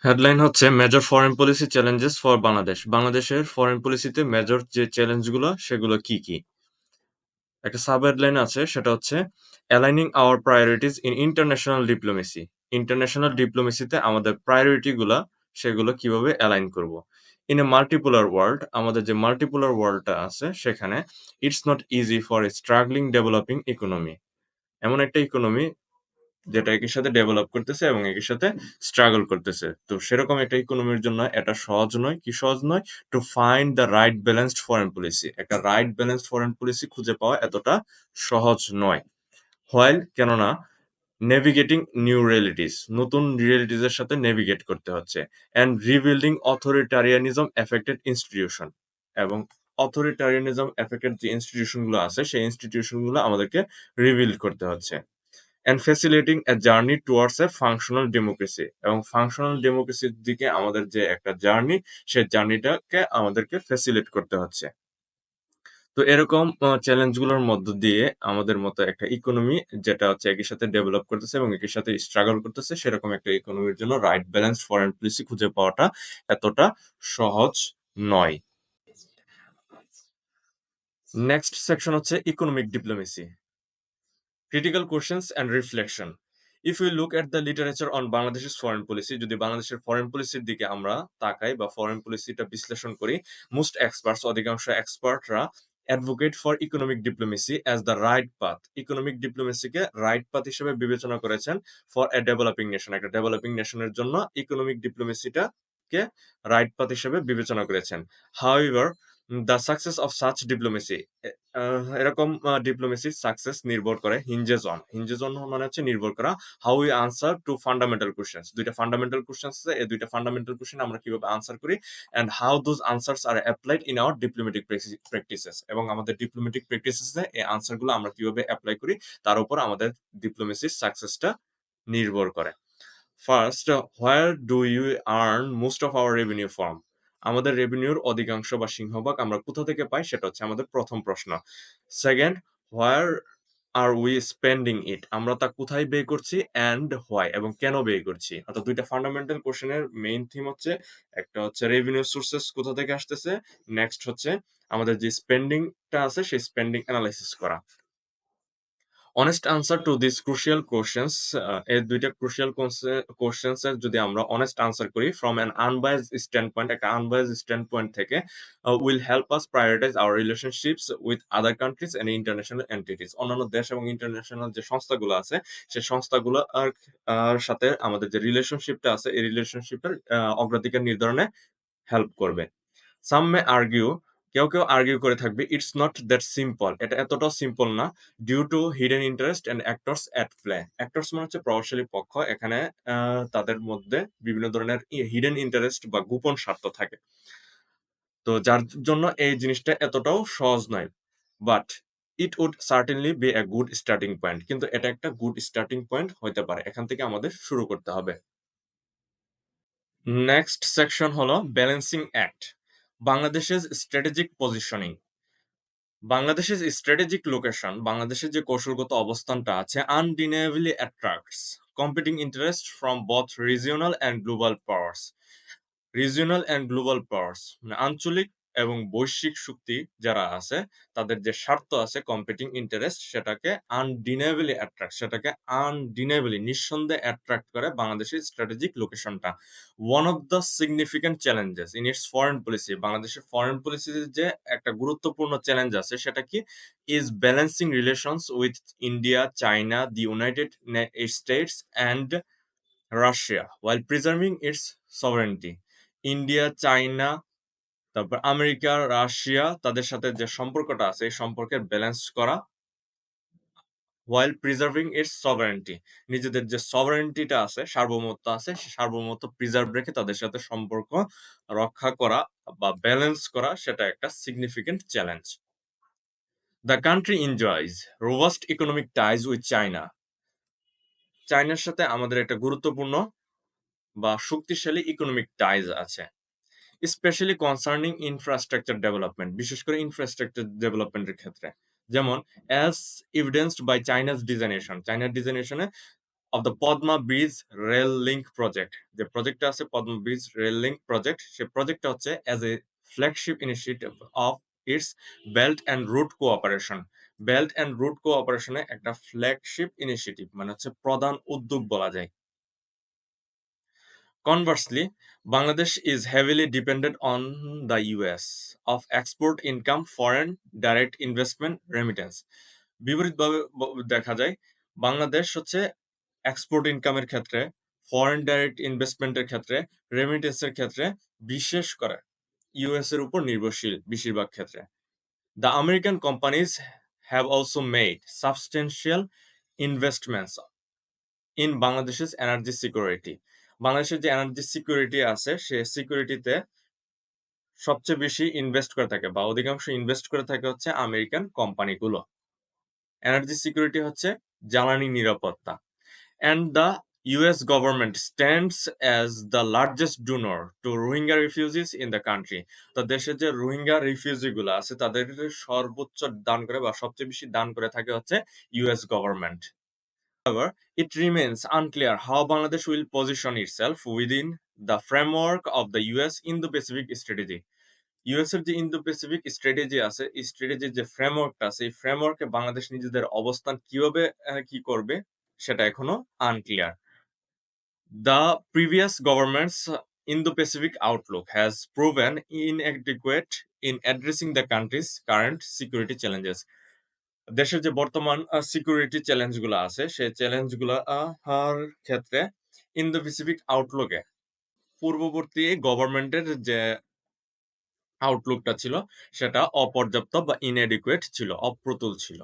Headline হচ্ছে major foreign policy challenges for Bangladesh. বাংলাদেশের foreign পলিসিতে মেজর যে চ্যালেঞ্জগুলো সেগুলো কি কি? একটা সাব হেডলাইন আছে, সেটা হচ্ছে aligning our priorities in international diplomacy. International ডিপ্লোমেসিতে আমাদের প্রায়োরিটিগুলা সেগুলো কিভাবে অ্যালাইন করব। ইন এ মাল্টিপোলার ওয়ার্ল্ড, আমাদের যে মাল্টিপোলার ওয়ার্ল্ডটা আছে সেখানে it's not easy for a struggling developing economy. এমন একটা ইকোনমি যেটা একই সাথে ডেভেলপ করতেছে এবং একই সাথে স্ট্রাগল করতেছে। তো সেরকম একটা ইকোনমির জন্য এটা সহজ নয়। কি সহজ নয়? To find the right balanced foreign policy. একটা রাইট ব্যালেন্সড ফরেন পলিসি খুঁজে পাওয়া এতটা সহজ নয়। হোয়াইল কেননা নেভিগেটিং নিউ রিয়েলিটিস, নতুন রিয়েলিটিস এর সাথে নেভিগেট করতে হচ্ছে। অ্যান্ড রিবিল্ডিং অথরিটারিয়ানিজম এফেক্টেড ইনস্টিটিউশন, এবং অথরিটারিয়ানিজম এফেক্টেড যে ইনস্টিটিউশন গুলো আছে সেই ইনস্টিটিউশন গুলো আমাদেরকে রিবিল্ড করতে হচ্ছে। And facilitating a journey towards A functional democracy, এবং ফাংশনাল ডেমোক্রেসির দিকে আমাদের যে একটা জার্নি, সেই জার্নিটাকে আমাদেরকে ফ্যাসিলিটেট করতে হচ্ছে। তো এরকম চ্যালেঞ্জ গুলোর মধ্য দিয়ে আমাদের মতো একটা ইকোনমি, যেটা হচ্ছে একই সাথে ডেভেলপ করতেছে এবং একই সাথে স্ট্রাগল করতেছে, সেরকম একটা ইকোনমির জন্য রাইট ব্যালেন্স ফরেন পলিসি খুঁজে পাওয়াটা এতটা সহজ নয়। নেক্সট সেকশন হচ্ছে economic diplomacy, critical questions and reflection. If you look at the literature on বাংলাদেশের ফরেন পলিসি, যদি বাংলাদেশের ফরেন পলিসির দিকে আমরা তাকাই বা ফরেন পলিসিটা বিশ্লেষণ করি, মোস্ট এক্সপার্টস, অধিকাংশ এক্সপার্টরা advocate for economic diplomacy as the right path. Economic ডিপ্লোমেসিকে রাইট পাথ হিসেবে বিবেচনা করেছেন ফর এ ডেভেলপিং নেশন। একটা ডেভেলপিং নেশনের জন্য ইকোনমিক ডিপ্লোমেসিটা কে রাইট পাথ হিসেবে বিবেচনা করেছেন। However, the success of such diplomacy, এরকম ডিপ্লোমেসির সাকসেস নির্ভর করে হিঞ্জেস অন মানে হচ্ছে নির্ভর করা, how we answer to fundamental questions. দুইটা ফান্ডামেন্টাল কোশ্চেন আছে, এই দুইটা ফান্ডামেন্টাল কোশ্চেন আমরা কিভাবে আনসার করি, and how those answers are applied in our diplomatic practices, এবং আমাদের ডিপ্লোমেটিক প্র্যাকটিসেসে এই আনসারগুলো আমরা কিভাবে অ্যাপ্লাই করি তার উপর আমাদের ডিপ্লোমেসির সাকসেসটা নির্ভর করে। First, where do you earn most of our revenue from? আমাদের রেভিনিউর অধিকাংশ বা সিংহভাগ আমরা কোথা থেকে পাই, সেটা হচ্ছে আমাদের প্রথম প্রশ্ন। Second, where are we spending it? আমরা তা কোথায় ব্যয় করছি, অ্যান্ড হোয়াই, এবং কেন ব্যয় করছি। অর্থাৎ দুইটা ফান্ডামেন্টাল কোশ্চেনের মেইন থিম হচ্ছে, একটা হচ্ছে রেভিনিউ সোর্সেস কোথা থেকে আসতেছে, নেক্সট হচ্ছে আমাদের যে স্পেন্ডিংটা আছে সেই স্পেন্ডিং অ্যানালাইসিস করা। Honest answer to this crucial questions, এই দুইটা ক্রুশিয়াল কোশ্চেন্স এর যদি আমরা অনেস্ট আনসার করি from an unbiased standpoint, একটা আনবায়াসড স্ট্যান্ড পয়েন্ট থেকে, will help us prioritise our relationships with other countries and international entities. অন্যান্য দেশ এবং ইন্টারন্যাশনাল যে সংস্থাগুলো আছে সেই সংস্থাগুলো আর সাথে আমাদের যে রিলেশনশিপটা আছে এই রিলেশনশিপের অগ্রাধিকার নির্ধারণে হেল্প করবে। সাম মে আর্গিউ, কেউ কেউ আর্গিউ করে থাকবে, ইটস নট দ্যাট সিম্পল, এটা এতটাও সিম্পল না, due to hidden interest and actors at play. Actors মানে হচ্ছে প্রভাবশালী পক্ষ, এখানে তাদের মধ্যে বিভিন্ন ধরনের হিডেন ইন্টারেস্ট বা গোপন স্বার্থ থাকে। তো যার জন্য এই জিনিসটা এতটাও সহজ নয়, but it would certainly be a good starting point. কিন্তু এটা একটা গুড স্টার্টিং পয়েন্ট হতে পারে, এখান থেকে আমাদের শুরু করতে হবে। নেক্সট সেকশন হলো ব্যালেন্সিং অ্যাক্ট, বাংলাদেশের স্ট্র্যাটেজিক পজিশনিং। বাংলাদেশের স্ট্র্যাটেজিক লোকেশন, বাংলাদেশের যে কৌশলগত অবস্থানটা আছে, undeniably attracts competing interest from both regional and global powers. Regional and global powers মানে আঞ্চলিক এবং বৈশ্বিক শক্তি যারা আছে, তাদের যে স্বার্থ আছে, কম্পিটিং ইন্টারেস্ট, সেটাকে আনডিনায়াবলি নিঃসন্দেহে অ্যাট্রাক্ট করে বাংলাদেশের স্ট্র্যাটেজিক লোকেশনটা। One of the significant challenges in its foreign policy, বাংলাদেশের ফরেন পলিসিতে যে একটা গুরুত্বপূর্ণ চ্যালেঞ্জ আছে সেটা কি, is balancing relations with India, China, the United States and Russia while preserving its sovereignty। India, China, তারপর আমেরিকা, রাশিয়া, তাদের সাথে যে সম্পর্কটা আছে এই সম্পর্কের ব্যালেন্স করা, while preserving its sovereignty, নিজেদের যে সভারেন্টিটা আছে, সার্বভৌমত্ব আছে, সেই সার্বভৌমত্ব প্রিজার্ভ রেখে তাদের সাথে সম্পর্ক রক্ষা করা বা ব্যালেন্স করা, সেটা একটা significant challenge. The country enjoys robust economic ties with China. চায়নার সাথে আমাদের একটা গুরুত্বপূর্ণ বা শক্তিশালী ইকোনমিক টাইজ আছে, স্পেশালি কনসার্নিং ইনফ্রাস্ট্রাকচার ডেভেলপমেন্ট, বিশেষ করে ইনফ্রাস্ট্রাকচার ডেভেলপমেন্টের ক্ষেত্রে। যেমন অ্যাজ এভিডেন্সড বাই চাইনার ডিজাইনেশনে of the Padma Bridge Rail Link project. যে প্রজেক্টটা আছে Padma Bridge Rail Link project, সে প্রজেক্টটা হচ্ছে as a flagship initiative of its Belt and Road Cooperation. Belt and Road Cooperation এ একটা flagship initiative মানে হচ্ছে প্রধান উদ্যোগ বলা যায়। Conversely, Bangladesh is heavily dependent on the US of export income, foreign direct investment, remittance. বিপরীতভাবে দেখা যায় বাংলাদেশ হচ্ছে এক্সপোর্ট ইনকামের ক্ষেত্রে, ফরেন ডাইরেক্ট ইনভেস্টমেন্টের ক্ষেত্রে, রেমিটেন্সের ক্ষেত্রে বিশেষ করে ইউএস এর উপর নির্ভরশীল বেশিরভাগ ক্ষেত্রে। The American companies have also made substantial investments in Bangladesh's energy security. বাংলাদেশের যে এনার্জি সিকিউরিটি আছে, সে সিকিউরিটিতে সবচেয়ে বেশি ইনভেস্ট করে থাকে বা অধিকাংশ ইনভেস্ট করে থাকে হচ্ছে আমেরিকান কোম্পানিগুলো। এনার্জি সিকিউরিটি হচ্ছে জ্বালানি নিরাপত্তা। And the US government stands as the largest donor to Rohingya refugees in the country. তো দেশের যে রোহিঙ্গা রিফিউজি গুলো আছে তাদের সর্বোচ্চ দান করে বা সবচেয়ে বেশি দান করে থাকে হচ্ছে US government. However, it remains unclear how Bangladesh will position itself within the framework of the US Indo-Pacific strategy. US এর যে ইন্দো-প্যাসিফিক স্ট্র্যাটেজি আছে, এই স্ট্র্যাটেজির যে ফ্রেমওয়ার্কটা আছে, এই ফ্রেমওয়ার্কে বাংলাদেশ নিজেদের অবস্থান কিভাবে কি করবে সেটা এখনো unclear. The previous government's Indo-Pacific outlook has proven inadequate in addressing the country's current security challenges. দেশের যে বর্তমান সিকিউরিটি চ্যালেঞ্জগুলো আছে, সেই চ্যালেঞ্জগুলো আর ক্ষেত্রে ইন্দো-প্যাসিফিক আউটলুকে পূর্ববর্তী গভর্নমেন্টের যে আউটলুকটা ছিল সেটা অপর্যাপ্ত বা ইনএডিকুয়েট ছিল, অপ্রতুল ছিল।